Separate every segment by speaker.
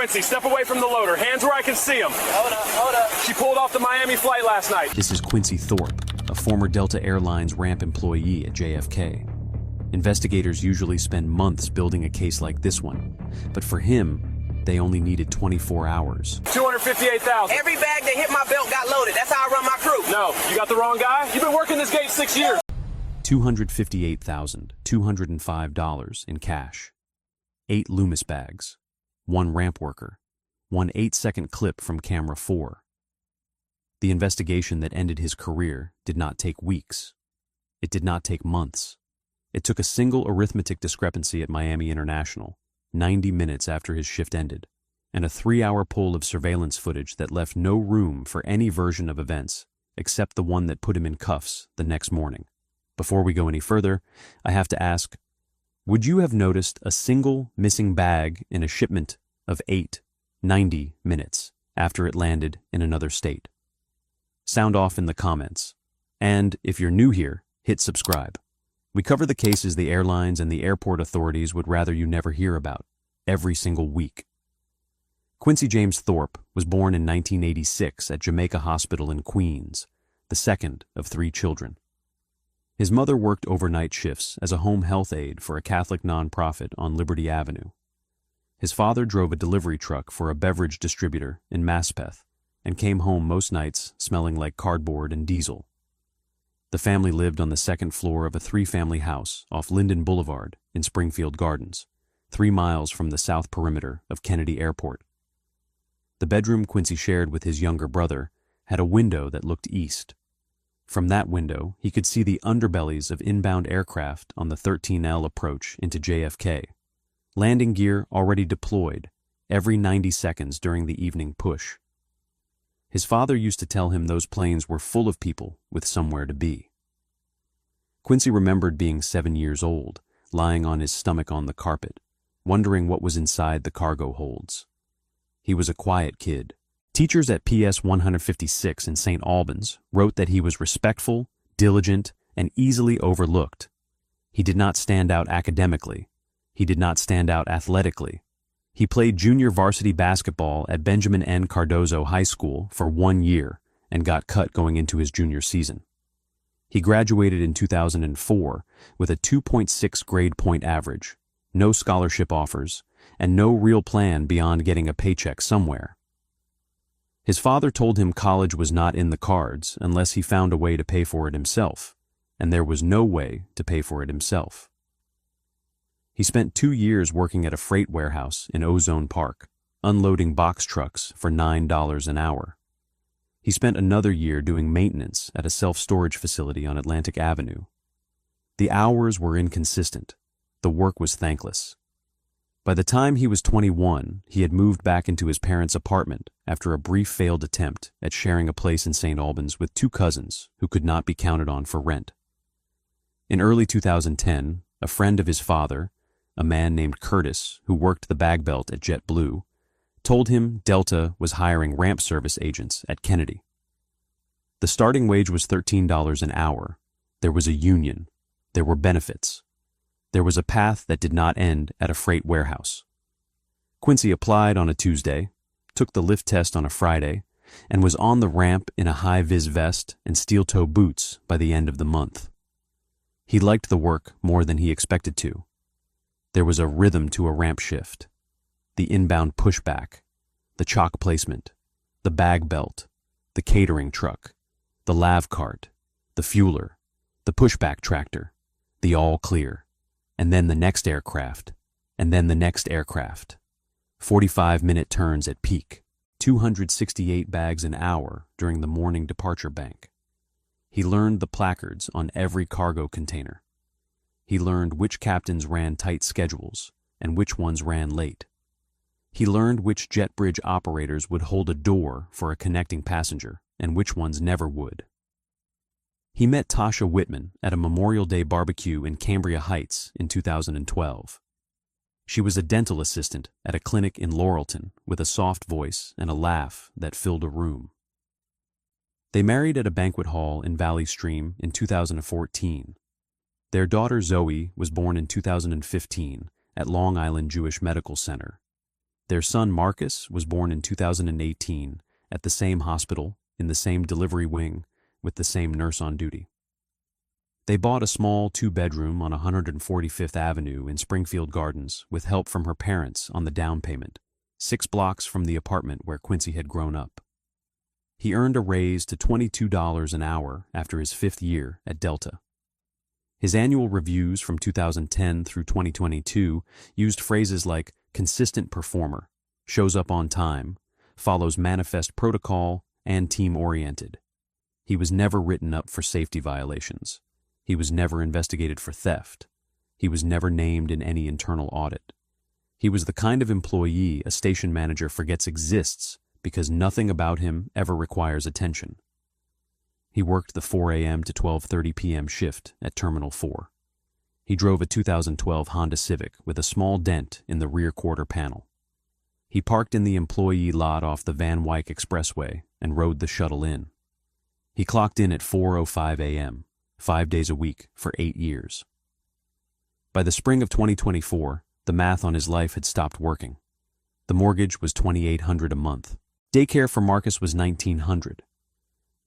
Speaker 1: Quincy, step away from the loader. Hands where I can see them.
Speaker 2: Hold up.
Speaker 1: She pulled off the Miami flight last night.
Speaker 3: This is Quincy Thorpe, a former Delta Airlines ramp employee at JFK. Investigators usually spend months building a case like this one, but for him, they only needed 24 hours.
Speaker 1: $258,000.
Speaker 2: Every bag that hit my belt got loaded. That's how I run my crew.
Speaker 1: No, you got the wrong guy. You've been working this gate 6 years.
Speaker 3: $258,205 in cash. 8 Loomis bags. 1 ramp worker. 1 8-second clip from camera 4. The investigation that ended his career did not take weeks. It did not take months. It took a single arithmetic discrepancy at Miami International, 90 minutes after his shift ended, and a 3-hour pull of surveillance footage that left no room for any version of events except the one that put him in cuffs the next morning. Before we go any further, I have to ask, would you have noticed a single missing bag in a shipment of 90 minutes after it landed in another state? Sound off in the comments. And if you're new here, hit subscribe. We cover the cases the airlines and the airport authorities would rather you never hear about, every single week. Quincy James Thorpe was born in 1986 at Jamaica Hospital in Queens, the second of 3 children. His mother worked overnight shifts as a home health aide for a Catholic nonprofit on Liberty Avenue. His father drove a delivery truck for a beverage distributor in Maspeth and came home most nights smelling like cardboard and diesel. The family lived on the second floor of a 3-family house off Linden Boulevard in Springfield Gardens, 3 miles from the south perimeter of Kennedy Airport. The bedroom Quincy shared with his younger brother had a window that looked east. From that window, he could see the underbellies of inbound aircraft on the 13L approach into JFK, landing gear already deployed every 90 seconds during the evening push. His father used to tell him those planes were full of people with somewhere to be. Quincy remembered being 7 years old, lying on his stomach on the carpet, wondering what was inside the cargo holds. He was a quiet kid. Teachers at PS 156 in St. Albans wrote that he was respectful, diligent, and easily overlooked. He did not stand out academically. He did not stand out athletically. He played junior varsity basketball at Benjamin N. Cardozo High School for 1 year and got cut going into his junior season. He graduated in 2004 with a 2.6 grade point average, no scholarship offers, and no real plan beyond getting a paycheck somewhere. His father told him college was not in the cards unless he found a way to pay for it himself, and there was no way to pay for it himself. He spent 2 years working at a freight warehouse in Ozone Park, unloading box trucks for $9 an hour. He spent another year doing maintenance at a self-storage facility on Atlantic Avenue. The hours were inconsistent. The work was thankless. By the time he was 21, he had moved back into his parents' apartment after a brief failed attempt at sharing a place in St. Albans with 2 cousins who could not be counted on for rent. In early 2010, a friend of his father, a man named Curtis who worked the bag belt at JetBlue, told him Delta was hiring ramp service agents at Kennedy. The starting wage was $13 an hour. There was a union. There were benefits. There was a path that did not end at a freight warehouse. Quincy applied on a Tuesday, took the lift test on a Friday, and was on the ramp in a high-vis vest and steel-toe boots by the end of the month. He liked the work more than he expected to. There was a rhythm to a ramp shift. The inbound pushback, the chalk placement, the bag belt, the catering truck, the lav cart, the fueler, the pushback tractor, the all clear, and then the next aircraft, and then the next aircraft. 45-minute turns at peak, 268 bags an hour during the morning departure bank. He learned the placards on every cargo container. He learned which captains ran tight schedules and which ones ran late. He learned which jet bridge operators would hold a door for a connecting passenger and which ones never would. He met Tasha Whitman at a Memorial Day barbecue in Cambria Heights in 2012. She was a dental assistant at a clinic in Laurelton with a soft voice and a laugh that filled a room. They married at a banquet hall in Valley Stream in 2014. Their daughter Zoe was born in 2015 at Long Island Jewish Medical Center. Their son Marcus was born in 2018 at the same hospital, in the same delivery wing, with the same nurse on duty. They bought a small 2-bedroom on 145th Avenue in Springfield Gardens with help from her parents on the down payment, 6 blocks from the apartment where Quincy had grown up. He earned a raise to $22 an hour after his 5th year at Delta. His annual reviews from 2010 through 2022 used phrases like consistent performer, shows up on time, follows manifest protocol, and team-oriented. He was never written up for safety violations. He was never investigated for theft. He was never named in any internal audit. He was the kind of employee a station manager forgets exists because nothing about him ever requires attention. He worked the 4 a.m. to 12:30 p.m. shift at Terminal 4. He drove a 2012 Honda Civic with a small dent in the rear quarter panel. He parked in the employee lot off the Van Wyck Expressway and rode the shuttle in. He clocked in at 4:05 a.m., 5 days a week for 8 years. By the spring of 2024, the math on his life had stopped working. The mortgage was $2,800 a month. Daycare for Marcus was $1,900.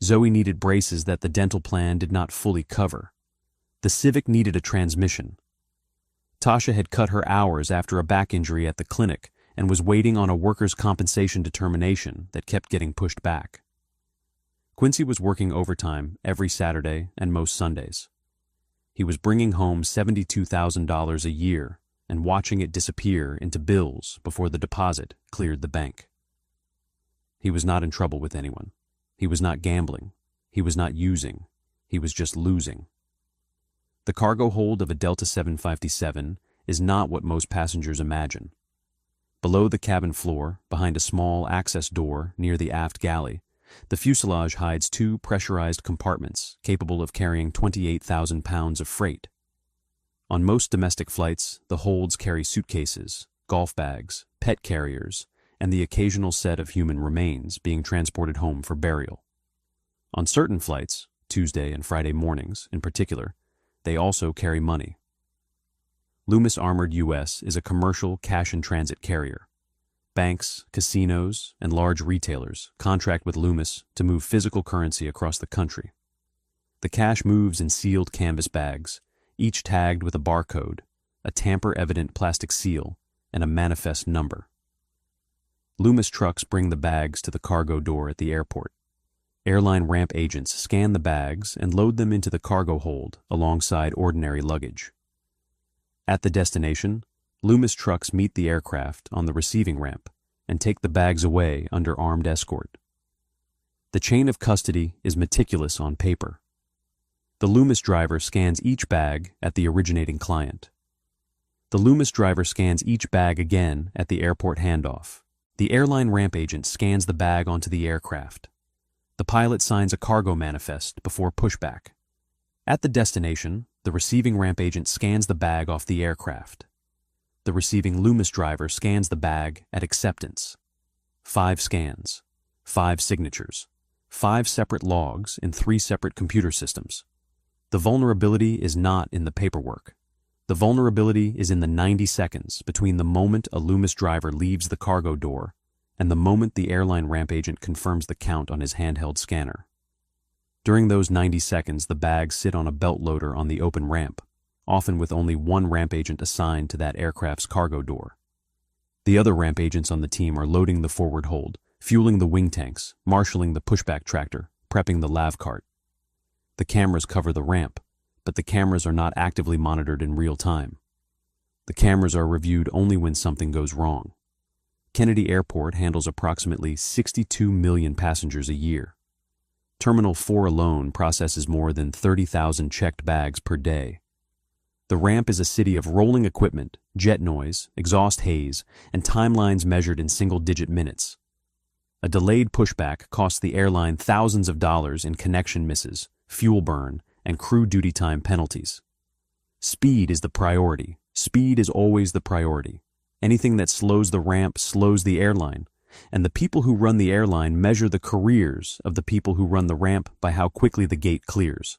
Speaker 3: Zoe needed braces that the dental plan did not fully cover. The Civic needed a transmission. Tasha had cut her hours after a back injury at the clinic and was waiting on a workers' compensation determination that kept getting pushed back. Quincy was working overtime every Saturday and most Sundays. He was bringing home $72,000 a year and watching it disappear into bills before the deposit cleared the bank. He was not in trouble with anyone. He was not gambling. He was not using. He was just losing. The cargo hold of a Delta 757 is not what most passengers imagine. Below the cabin floor, behind a small access door near the aft galley, the fuselage hides 2 pressurized compartments capable of carrying 28,000 pounds of freight. On most domestic flights, the holds carry suitcases, golf bags, pet carriers, and the occasional set of human remains being transported home for burial. On certain flights, Tuesday and Friday mornings in particular, they also carry money. Loomis Armored US is a commercial cash-in-transit carrier. Banks, casinos, and large retailers contract with Loomis to move physical currency across the country. The cash moves in sealed canvas bags, each tagged with a barcode, a tamper-evident plastic seal, and a manifest number. Loomis trucks bring the bags to the cargo door at the airport. Airline ramp agents scan the bags and load them into the cargo hold alongside ordinary luggage. At the destination, Loomis trucks meet the aircraft on the receiving ramp and take the bags away under armed escort. The chain of custody is meticulous on paper. The Loomis driver scans each bag at the originating client. The Loomis driver scans each bag again at the airport handoff. The airline ramp agent scans the bag onto the aircraft. The pilot signs a cargo manifest before pushback. At the destination, the receiving ramp agent scans the bag off the aircraft. The receiving Loomis driver scans the bag at acceptance. 5 scans, 5 signatures, 5 separate logs in 3 separate computer systems. The vulnerability is not in the paperwork. The vulnerability is in the 90 seconds between the moment a Loomis driver leaves the cargo door and the moment the airline ramp agent confirms the count on his handheld scanner. During those 90 seconds, the bags sit on a belt loader on the open ramp, often with only one ramp agent assigned to that aircraft's cargo door. The other ramp agents on the team are loading the forward hold, fueling the wing tanks, marshalling the pushback tractor, prepping the lav cart. The cameras cover the ramp, but the cameras are not actively monitored in real time. The cameras are reviewed only when something goes wrong. Kennedy Airport handles approximately 62 million passengers a year. Terminal 4 alone processes more than 30,000 checked bags per day. The ramp is a city of rolling equipment, jet noise, exhaust haze, and timelines measured in single-digit minutes. A delayed pushback costs the airline thousands of dollars in connection misses, fuel burn, and crew duty time penalties. Speed is the priority. Speed is always the priority. Anything that slows the ramp slows the airline, and the people who run the airline measure the careers of the people who run the ramp by how quickly the gate clears.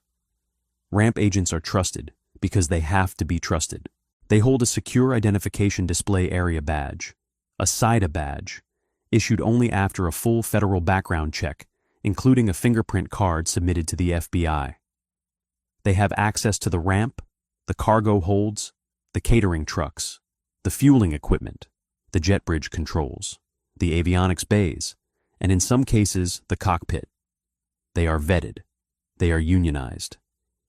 Speaker 3: Ramp agents are trusted because they have to be trusted. They hold a secure identification display area badge, a SIDA badge, issued only after a full federal background check, including a fingerprint card submitted to the FBI. They have access to the ramp, the cargo holds, the catering trucks, the fueling equipment, the jet bridge controls, the avionics bays, and in some cases, the cockpit. They are vetted. They are unionized.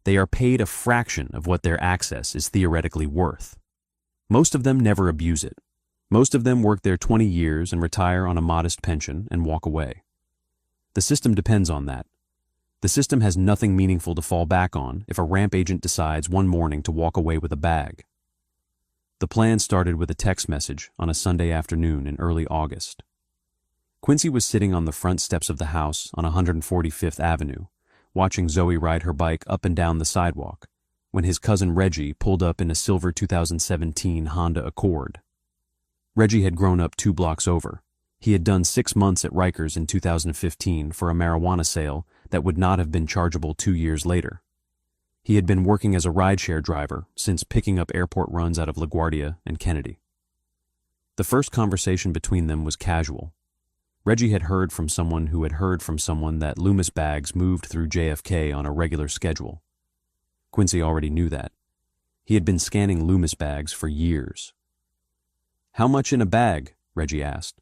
Speaker 3: They are paid a fraction of what their access is theoretically worth. Most of them never abuse it. Most of them work there 20 years and retire on a modest pension and walk away. The system depends on that. The system has nothing meaningful to fall back on if a ramp agent decides one morning to walk away with a bag. The plan started with a text message on a Sunday afternoon in early August. Quincy was sitting on the front steps of the house on 145th Avenue, watching Zoe ride her bike up and down the sidewalk, when his cousin Reggie pulled up in a silver 2017 Honda Accord. Reggie had grown up 2 blocks over. He had done 6 months at Rikers in 2015 for a marijuana sale that would not have been chargeable 2 years later. He had been working as a rideshare driver since picking up airport runs out of LaGuardia and Kennedy. The first conversation between them was casual. Reggie had heard from someone who had heard from someone that Loomis bags moved through JFK on a regular schedule. Quincy already knew that. He had been scanning Loomis bags for years. "How much in a bag?" Reggie asked.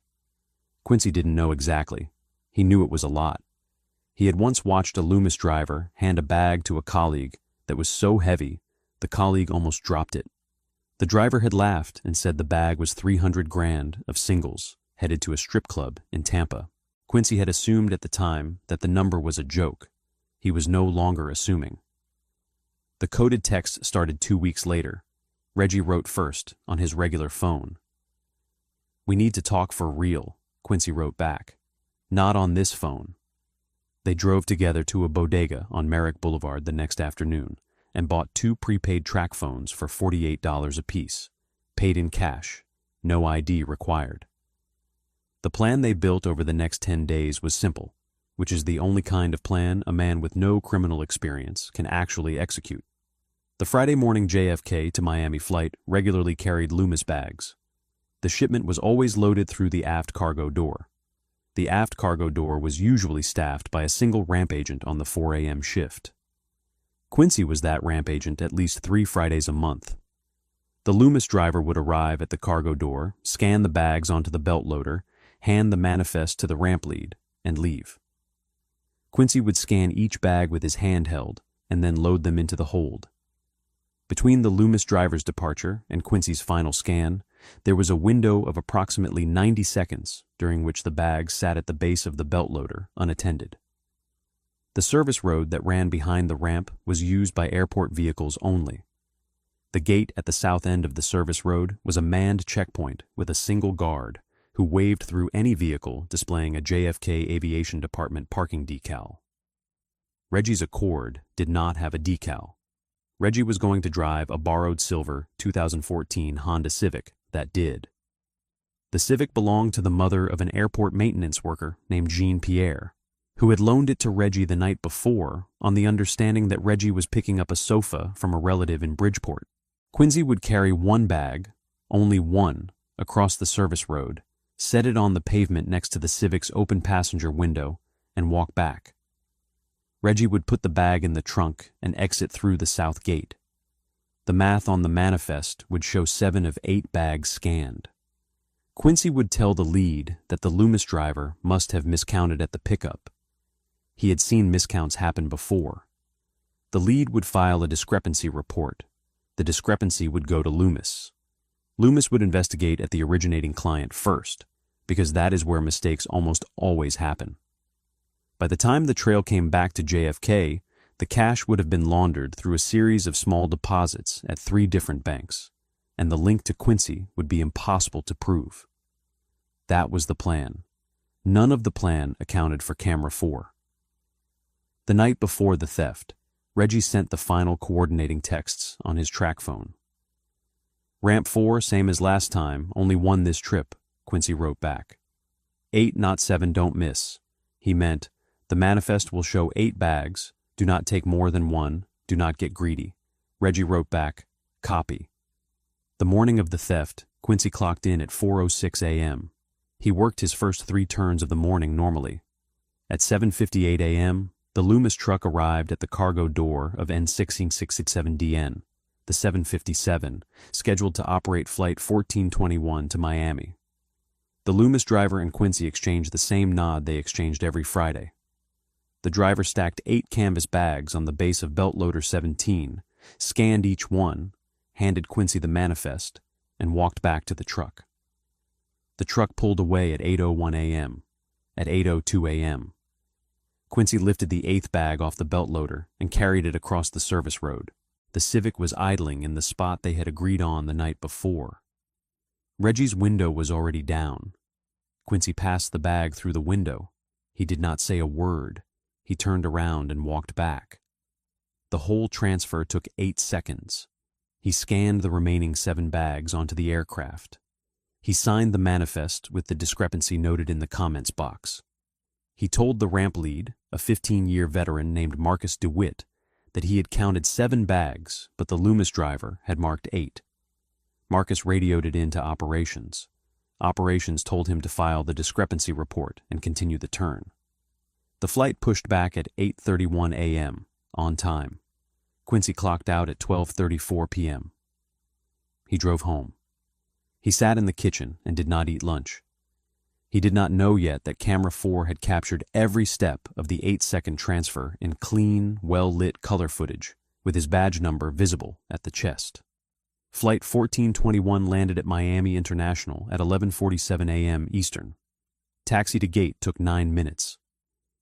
Speaker 3: Quincy didn't know exactly. He knew it was a lot. He had once watched a Loomis driver hand a bag to a colleague that was so heavy the colleague almost dropped it. The driver had laughed and said the bag was 300 grand of singles headed to a strip club in Tampa. Quincy had assumed at the time that the number was a joke. He was no longer assuming. The coded text started 2 weeks later. Reggie wrote first on his regular phone. "We need to talk for real," Quincy wrote back. "Not on this phone." They drove together to a bodega on Merrick Boulevard the next afternoon and bought 2 prepaid track phones for $48 apiece, paid in cash, no ID required. The plan they built over the next 10 days was simple, which is the only kind of plan a man with no criminal experience can actually execute. The Friday morning JFK to Miami flight regularly carried Loomis bags. The shipment was always loaded through the aft cargo door. The aft cargo door was usually staffed by a single ramp agent on the 4 a.m. shift. Quincy was that ramp agent at least 3 Fridays a month. The Loomis driver would arrive at the cargo door, scan the bags onto the belt loader, hand the manifest to the ramp lead, and leave. Quincy would scan each bag with his handheld and then load them into the hold. Between the Loomis driver's departure and Quincy's final scan, there was a window of approximately 90 seconds during which the bags sat at the base of the belt loader unattended. The service road that ran behind the ramp was used by airport vehicles only. The gate at the south end of the service road was a manned checkpoint with a single guard who waved through any vehicle displaying a JFK Aviation Department parking decal. Reggie's Accord did not have a decal. Reggie was going to drive a borrowed silver 2014 Honda Civic that did. The Civic belonged to the mother of an airport maintenance worker named Jean Pierre, who had loaned it to Reggie the night before on the understanding that Reggie was picking up a sofa from a relative in Bridgeport. Quincy would carry one bag, only one, across the service road, set it on the pavement next to the Civic's open passenger window, and walk back. Reggie would put the bag in the trunk and exit through the south gate. The math on the manifest would show 7 of 8 bags scanned. Quincy would tell the lead that the Loomis driver must have miscounted at the pickup. He had seen miscounts happen before. The lead would file a discrepancy report. The discrepancy would go to Loomis. Loomis would investigate at the originating client first, because that is where mistakes almost always happen. By the time the trail came back to JFK, the cash would have been laundered through a series of small deposits at 3 different banks, and the link to Quincy would be impossible to prove. That was the plan. None of the plan accounted for Camera 4. The night before the theft, Reggie sent the final coordinating texts on his track phone. "Ramp 4, same as last time, only 1 this trip," Quincy wrote back. 8, not 7, don't miss. He meant, the manifest will show 8 bags, do not take more than 1, do not get greedy. Reggie wrote back, copy. The morning of the theft, Quincy clocked in at 4:06 a.m. He worked his first 3 turns of the morning normally. At 7:58 a.m., the Loomis truck arrived at the cargo door of N1667DN, the 757, scheduled to operate Flight 1421 to Miami. The Loomis driver and Quincy exchanged the same nod they exchanged every Friday. The driver stacked 8 canvas bags on the base of belt loader 17, scanned each one, handed Quincy the manifest, and walked back to the truck. The truck pulled away at 8:01 a.m. At 8:02 a.m., Quincy lifted the 8th bag off the belt loader and carried it across the service road. The Civic was idling in the spot they had agreed on the night before. Reggie's window was already down. Quincy passed the bag through the window. He did not say a word. He turned around and walked back. The whole transfer took 8 seconds. He scanned the remaining 7 bags onto the aircraft. He signed the manifest with the discrepancy noted in the comments box. He told the ramp lead, a 15-year veteran named Marcus DeWitt, that he had counted 7 bags, but the Loomis driver had marked 8. Marcus radioed it into operations. Operations told him to file the discrepancy report and continue the turn. The flight pushed back at 8:31 a.m., on time. Quincy clocked out at 12:34 p.m. He drove home. He sat in the kitchen and did not eat lunch. He did not know yet that Camera 4 had captured every step of the 8-second transfer in clean, well-lit color footage, with his badge number visible at the chest. Flight 1421 landed at Miami International at 11:47 a.m. Eastern. Taxi to gate took 9 minutes.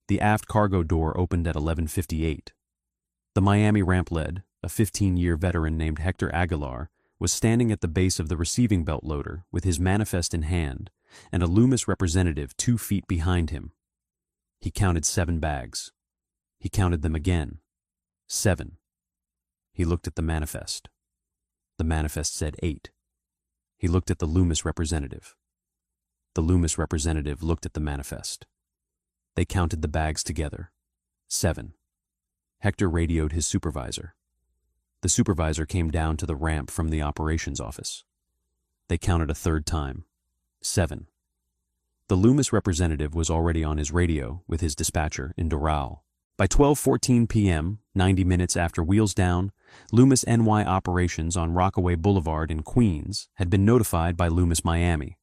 Speaker 3: The aft cargo door opened at 11:58. The Miami ramp lead, a 15-year veteran named Hector Aguilar, was standing at the base of the receiving belt loader with his manifest in hand and a Loomis representative 2 feet behind him. He counted 7 bags. He counted them again. 7. He looked at the manifest. The manifest said 8. He looked at the Loomis representative. The Loomis representative looked at the manifest. They counted the bags together. 7. Hector radioed his supervisor. The supervisor came down to the ramp from the operations office. They counted a 3rd time. 7. The Loomis representative was already on his radio with his dispatcher in Doral. By 12:14 p.m., 90 minutes after wheels down, Loomis NY operations on Rockaway Boulevard in Queens had been notified by Loomis Miami.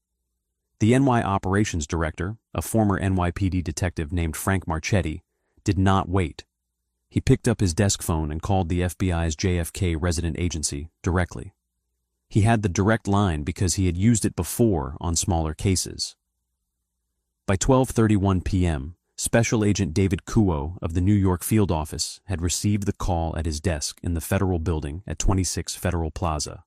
Speaker 3: The NY operations director, a former NYPD detective named Frank Marchetti, did not wait. He picked up his desk phone and called the FBI's JFK resident agency directly. He had the direct line because he had used it before on smaller cases. By 12:31 p.m., Special Agent David Kuo of the New York field office had received the call at his desk in the Federal Building at 26 Federal Plaza.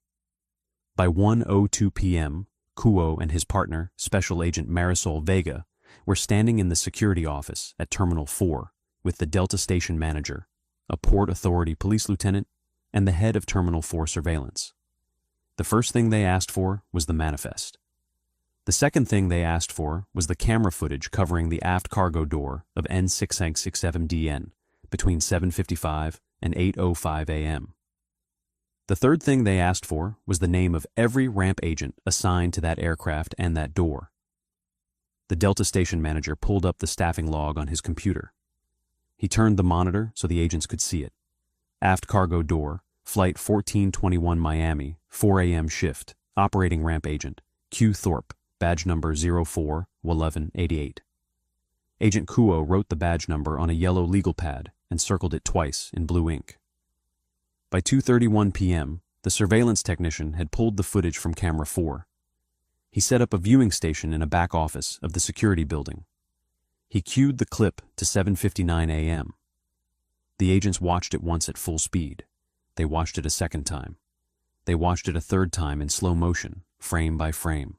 Speaker 3: By 1:02 p.m., Kuo and his partner, Special Agent Marisol Vega, were standing in the security office at Terminal 4 with the Delta Station Manager, a Port Authority police lieutenant, and the head of Terminal 4 surveillance. The first thing they asked for was the manifest. The second thing they asked for was the camera footage covering the aft cargo door of N1667DN between 7:55 and 8:05 a.m. The third thing they asked for was the name of every ramp agent assigned to that aircraft and that door. The Delta Station Manager pulled up the staffing log on his computer. He turned the monitor so the agents could see it. Aft cargo door, Flight 1421 Miami, 4 a.m. shift, operating ramp agent, Q Thorpe, badge number 041188. Agent Kuo wrote the badge number on a yellow legal pad and circled it twice in blue ink. By 2:31 p.m., the surveillance technician had pulled the footage from camera 4. He set up a viewing station in a back office of the security building. He cued the clip to 7:59 a.m. The agents watched it once at full speed. They watched it a second time. They watched it a third time in slow motion, frame by frame.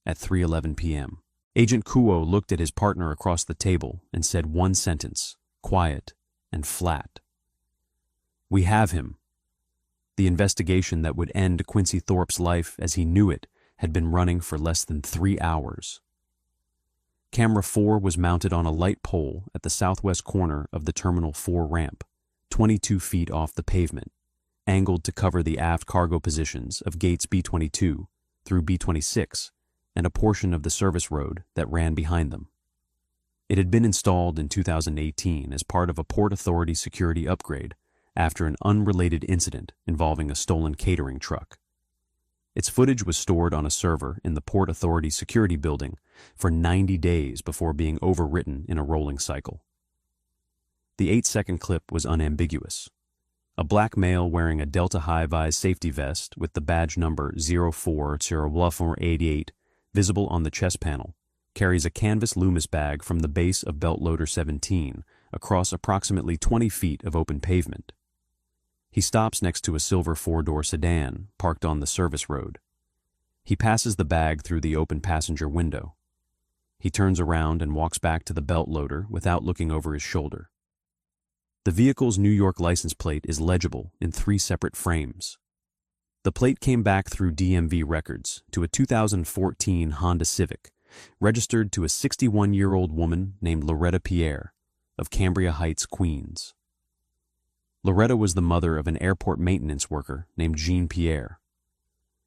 Speaker 3: At 3:11 p.m., Agent Kuo looked at his partner across the table and said one sentence, quiet and flat. "We have him." The investigation that would end Quincy Thorpe's life as he knew it had been running for less than 3 hours. Camera 4 was mounted on a light pole at the southwest corner of the Terminal 4 ramp, 22 feet off the pavement, angled to cover the aft cargo positions of gates B-22 through through B26 and a portion of the service road that ran behind them. It had been installed in 2018 as part of a Port Authority security upgrade after an unrelated incident involving a stolen catering truck. Its footage was stored on a server in the Port Authority security building for 90 days before being overwritten in a rolling cycle. The 8-second clip was unambiguous. A black male wearing a Delta high-vis safety vest with the badge number 040488 visible on the chest panel carries a canvas Loomis bag from the base of belt loader 17 across approximately 20 feet of open pavement. He stops next to a silver 4-door sedan parked on the service road. He passes the bag through the open passenger window. He turns around and walks back to the belt loader without looking over his shoulder. The vehicle's New York license plate is legible in 3 separate frames. The plate came back through DMV records to a 2014 Honda Civic, registered to a 61-year-old woman named Loretta Pierre of Cambria Heights, Queens. Loretta was the mother of an airport maintenance worker named Jean Pierre.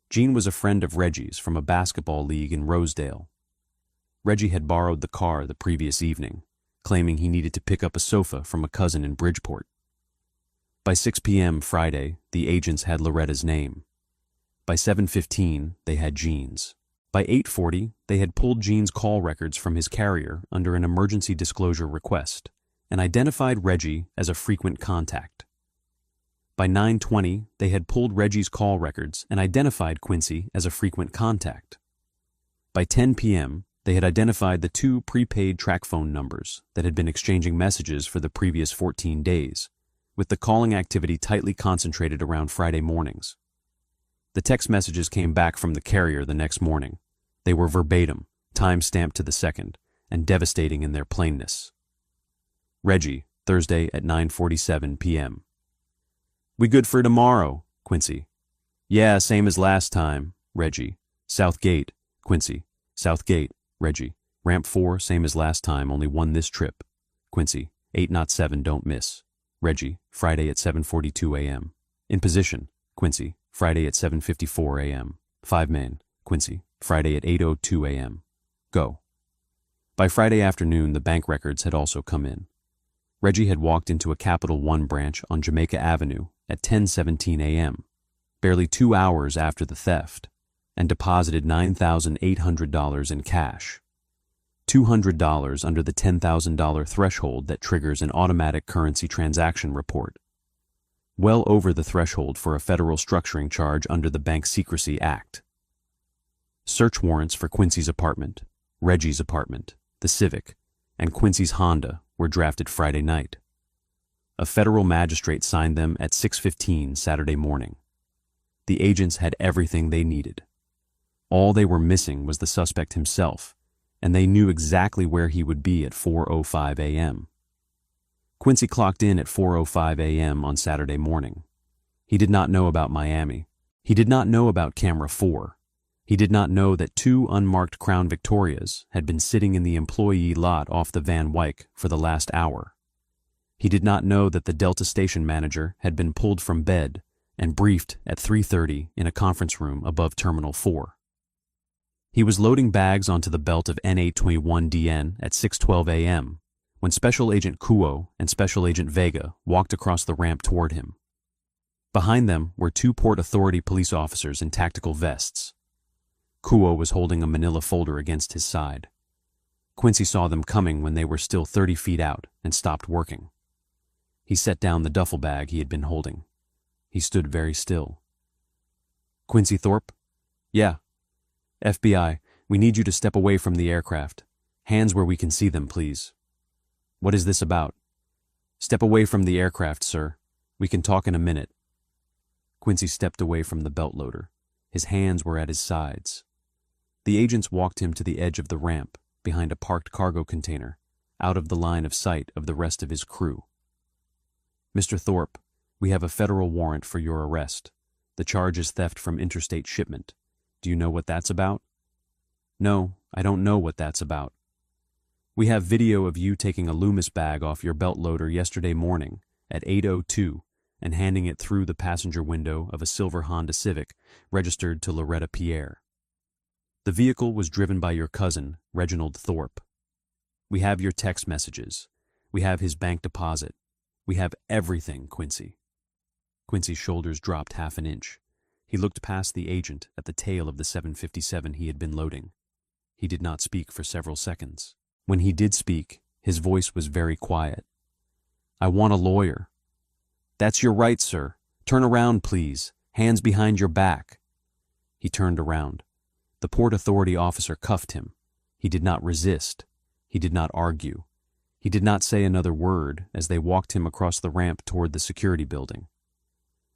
Speaker 3: Jean was a friend of Reggie's from a basketball league in Rosedale. Reggie had borrowed the car the previous evening, claiming he needed to pick up a sofa from a cousin in Bridgeport. By 6 p.m. Friday, the agents had Loretta's name. By 7:15, they had Jean's. By 8:40, they had pulled Jean's call records from his carrier under an emergency disclosure request and identified Reggie as a frequent contact. By 9:20, they had pulled Reggie's call records and identified Quincy as a frequent contact. By 10 p.m., they had identified the 2 prepaid track phone numbers that had been exchanging messages for the previous 14 days, with the calling activity tightly concentrated around Friday mornings. The text messages came back from the carrier the next morning. They were verbatim, time-stamped to the second, and devastating in their plainness. Reggie, Thursday at 9:47 p.m. "We good for tomorrow, Quincy." "Yeah, same as last time." Reggie, "South Gate." Quincy, "South Gate." Reggie, "Ramp 4, same as last time, only one this trip." Quincy, 807, don't miss. Reggie, Friday at 7:42 a.m. "In position." Quincy, Friday at 7:54 a.m. 5 men. Quincy, Friday at 8:02 a.m. Go. By Friday afternoon, the bank records had also come in. Reggie had walked into a Capital One branch on Jamaica Avenue at 10:17 a.m., barely 2 hours after the theft, and deposited $9,800 in cash, $200 under the $10,000 threshold that triggers an automatic currency transaction report, well over the threshold for a federal structuring charge under the Bank Secrecy Act. Search warrants for Quincy's apartment, Reggie's apartment, the Civic, and Quincy's Honda were drafted Friday night. A federal magistrate signed them at 6:15 Saturday morning. The agents had everything they needed. All they were missing was the suspect himself, and they knew exactly where he would be at 4:05 a.m. Quincy clocked in at 4:05 a.m. on Saturday morning. He did not know about Miami. He did not know about Camera 4. He did not know that 2 unmarked Crown Victorias had been sitting in the employee lot off the Van Wyck for the last hour. He did not know that the Delta station manager had been pulled from bed and briefed at 3:30 in a conference room above Terminal 4. He was loading bags onto the belt of N821DN at 6:12 a.m. when Special Agent Kuo and Special Agent Vega walked across the ramp toward him. Behind them were 2 Port Authority police officers in tactical vests. Kuo was holding a manila folder against his side. Quincy saw them coming when they were still 30 feet out and stopped working. He set down the duffel bag he had been holding. He stood very still. "Quincy Thorpe?" "Yeah." "FBI, we need you to step away from the aircraft. Hands where we can see them, please." "What is this about?" "Step away from the aircraft, sir. We can talk in a minute." Quincy stepped away from the belt loader. His hands were at his sides. The agents walked him to the edge of the ramp, behind a parked cargo container, out of the line of sight of the rest of his crew. "Mr. Thorpe, we have a federal warrant for your arrest. The charge is theft from interstate shipment. Do you know what that's about?" "No, I don't know what that's about." "We have video of you taking a Loomis bag off your belt loader yesterday morning at 8:02 and handing it through the passenger window of a silver Honda Civic registered to Loretta Pierre. The vehicle was driven by your cousin, Reginald Thorpe. We have your text messages. We have his bank deposit. We have everything, Quincy. Quincy's shoulders dropped half an inch. He looked past the agent at the tail of the 757 he had been loading. He did not speak for several seconds. When he did speak, his voice was very quiet. I want a lawyer. That's your right, sir. Turn around, please. Hands behind your back. He turned around. The Port Authority officer cuffed him. He did not resist. He did not argue. He did not say another word as they walked him across the ramp toward the security building.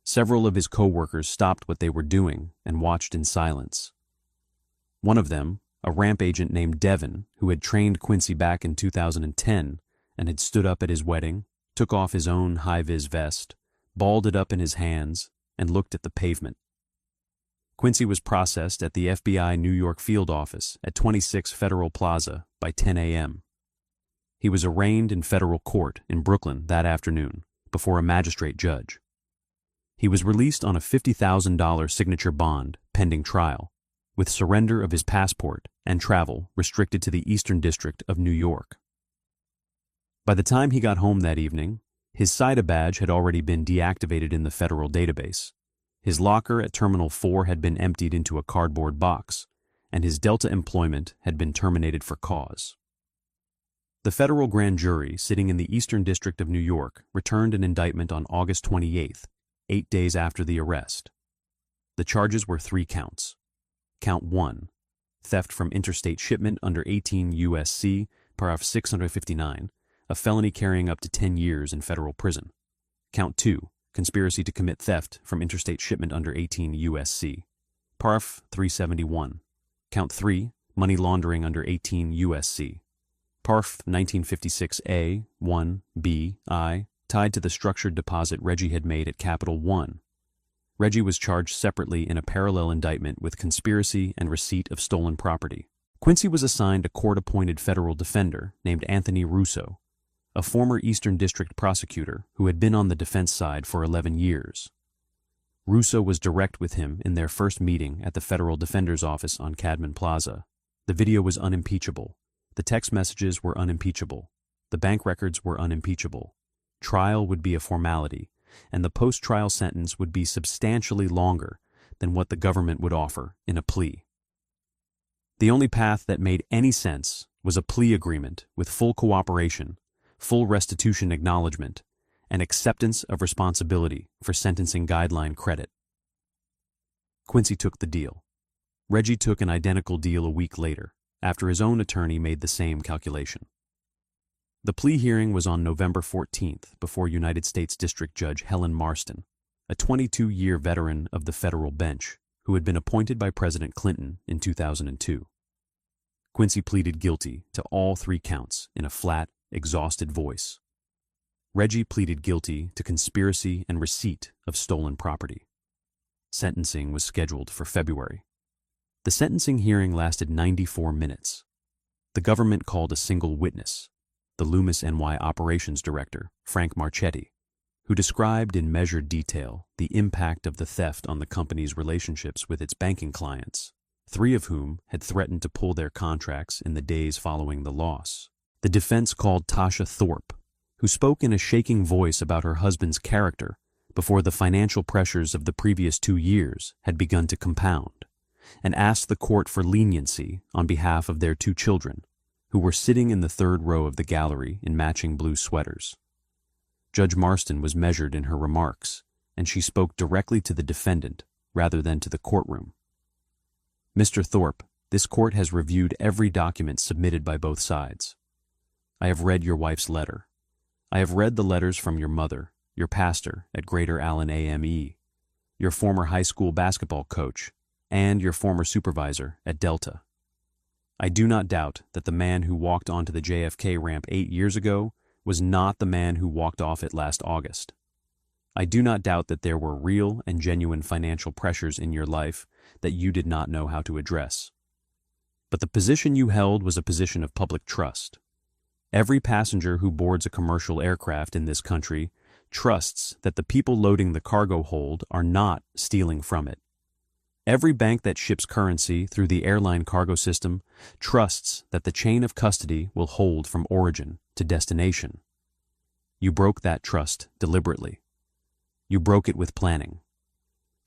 Speaker 3: Several of his co-workers stopped what they were doing and watched in silence. One of them, a ramp agent named Devin, who had trained Quincy back in 2010 and had stood up at his wedding, took off his own high-vis vest, balled it up in his hands, and looked at the pavement. Quincy was processed at the FBI New York field office at 26 Federal Plaza by 10 a.m. He was arraigned in federal court in Brooklyn that afternoon before a magistrate judge. He was released on a $50,000 signature bond pending trial, with surrender of his passport and travel restricted to the Eastern District of New York. By the time he got home that evening, his SIDA badge had already been deactivated in the federal database. His locker at Terminal 4 had been emptied into a cardboard box, and his Delta employment had been terminated for cause. The federal grand jury sitting in the Eastern District of New York returned an indictment on August 28th, 8 days after the arrest. The charges were 3 counts. Count 1, theft from interstate shipment under 18 U.S.C. paragraph 659, a felony carrying up to 10 years in federal prison. Count 2, conspiracy to commit theft from interstate shipment under 18 U.S.C. paragraph 371. Count 3, money laundering under 18 U.S.C. paragraph 1956A, 1, B, I, tied to the structured deposit Reggie had made at Capital One. Reggie was charged separately in a parallel indictment with conspiracy and receipt of stolen property. Quincy was assigned a court-appointed federal defender named Anthony Russo, a former Eastern District prosecutor who had been on the defense side for 11 years. Russo was direct with him in their first meeting at the federal defender's office on Cadman Plaza. The video was unimpeachable. The text messages were unimpeachable. The bank records were unimpeachable. Trial would be a formality, and the post-trial sentence would be substantially longer than what the government would offer in a plea. The only path that made any sense was a plea agreement with full cooperation, full restitution acknowledgement, and acceptance of responsibility for sentencing guideline credit. Quincy took the deal. Reggie took an identical deal a week later, after his own attorney made the same calculation. The plea hearing was on November 14th before United States District Judge Helen Marston, a 22-year veteran of the federal bench who had been appointed by President Clinton in 2002. Quincy pleaded guilty to all 3 counts in a flat, exhausted voice. Reggie pleaded guilty to conspiracy and receipt of stolen property. Sentencing was scheduled for February. The sentencing hearing lasted 94 minutes. The government called a single witness, the Loomis NY Operations Director, Frank Marchetti, who described in measured detail the impact of the theft on the company's relationships with its banking clients, 3 of whom had threatened to pull their contracts in the days following the loss. The defense called Tasha Thorpe, who spoke in a shaking voice about her husband's character before the financial pressures of the previous 2 years had begun to compound, and asked the court for leniency on behalf of their 2 children, who were sitting in the 3rd row of the gallery in matching blue sweaters. Judge Marston was measured in her remarks, and she spoke directly to the defendant rather than to the courtroom. Mr. Thorpe, this court has reviewed every document submitted by both sides. I have read your wife's letter. I have read the letters from your mother, your pastor at Greater Allen AME, your former high school basketball coach, and your former supervisor at Delta. I do not doubt that the man who walked onto the JFK ramp 8 years ago was not the man who walked off it last August. I do not doubt that there were real and genuine financial pressures in your life that you did not know how to address. But the position you held was a position of public trust. Every passenger who boards a commercial aircraft in this country trusts that the people loading the cargo hold are not stealing from it. Every bank that ships currency through the airline cargo system trusts that the chain of custody will hold from origin to destination. You broke that trust deliberately. You broke it with planning.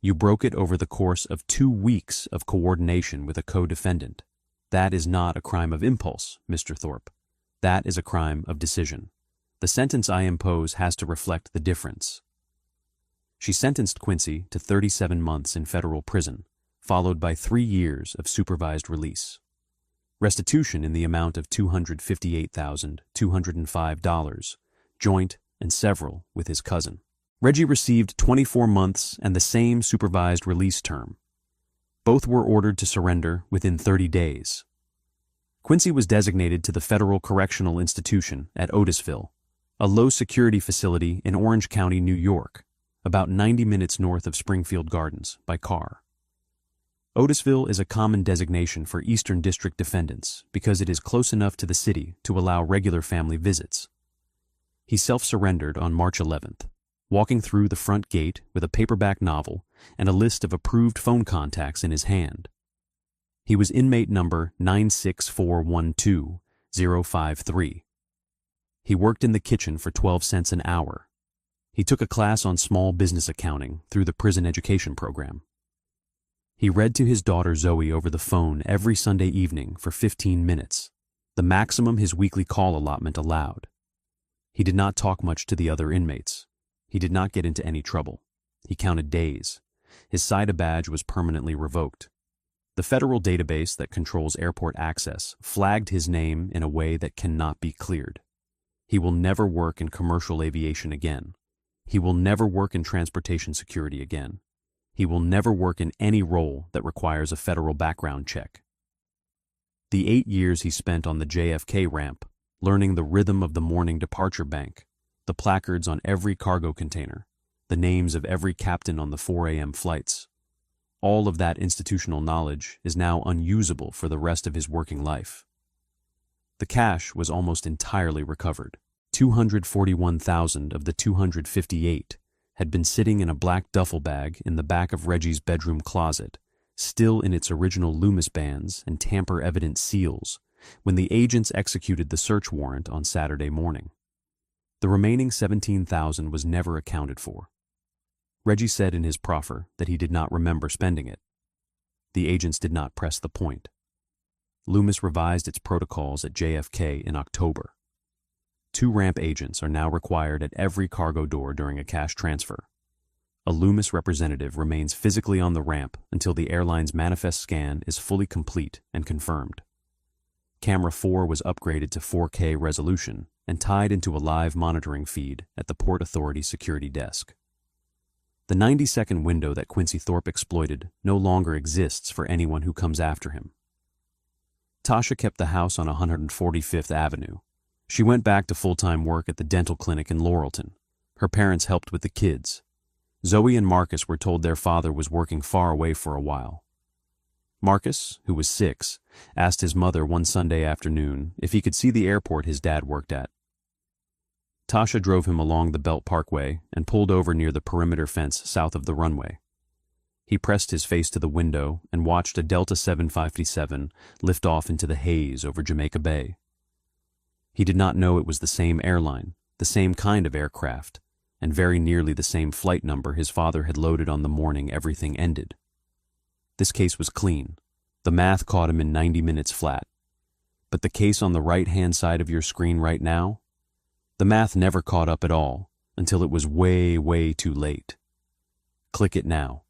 Speaker 3: You broke it over the course of 2 weeks of coordination with a co-defendant. That is not a crime of impulse, Mr. Thorpe. That is a crime of decision. The sentence I impose has to reflect the difference. She sentenced Quincy to 37 months in federal prison, followed by 3 years of supervised release. Restitution in the amount of $258,205, joint and several with his cousin. Reggie received 24 months and the same supervised release term. Both were ordered to surrender within 30 days. Quincy was designated to the Federal Correctional Institution at Otisville, a low-security facility in Orange County, New York, about 90 minutes north of Springfield Gardens by car. Otisville is a common designation for Eastern District defendants because it is close enough to the city to allow regular family visits. He self-surrendered on March 11th, walking through the front gate with a paperback novel and a list of approved phone contacts in his hand. He was inmate number 96412-053. He worked in the kitchen for 12 cents an hour. He took a class on small business accounting through the prison education program. He read to his daughter Zoe over the phone every Sunday evening for 15 minutes, the maximum his weekly call allotment allowed. He did not talk much to the other inmates. He did not get into any trouble. He counted days. His SIDA badge was permanently revoked. The federal database that controls airport access flagged his name in a way that cannot be cleared. He will never work in commercial aviation again. He will never work in transportation security again. He will never work in any role that requires a federal background check. The 8 years he spent on the JFK ramp, learning the rhythm of the morning departure bank, the placards on every cargo container, the names of every captain on the 4 a.m. flights. All of that institutional knowledge is now unusable for the rest of his working life. The cash was almost entirely recovered. 241,000 of the 258 had been sitting in a black duffel bag in the back of Reggie's bedroom closet, still in its original Loomis bands and tamper-evident seals, when the agents executed the search warrant on Saturday morning. The remaining 17,000 was never accounted for. Reggie said in his proffer that he did not remember spending it. The agents did not press the point. Loomis revised its protocols at JFK in October. 2 ramp agents are now required at every cargo door during a cash transfer. A Loomis representative remains physically on the ramp until the airline's manifest scan is fully complete and confirmed. Camera 4 was upgraded to 4K resolution and tied into a live monitoring feed at the Port Authority security desk. The 90-second window that Quincy Thorpe exploited no longer exists for anyone who comes after him. Tasha kept the house on 145th Avenue. She went back to full-time work at the dental clinic in Laurelton. Her parents helped with the kids. Zoe and Marcus were told their father was working far away for a while. Marcus, who was 6, asked his mother one Sunday afternoon if he could see the airport his dad worked at. Tasha drove him along the Belt Parkway and pulled over near the perimeter fence south of the runway. He pressed his face to the window and watched a Delta 757 lift off into the haze over Jamaica Bay. He did not know it was the same airline, the same kind of aircraft, and very nearly the same flight number his father had loaded on the morning everything ended. This case was clean. The math caught him in 90 minutes flat. But the case on the right-hand side of your screen right now, the math never caught up at all until it was way, way too late. Click it now.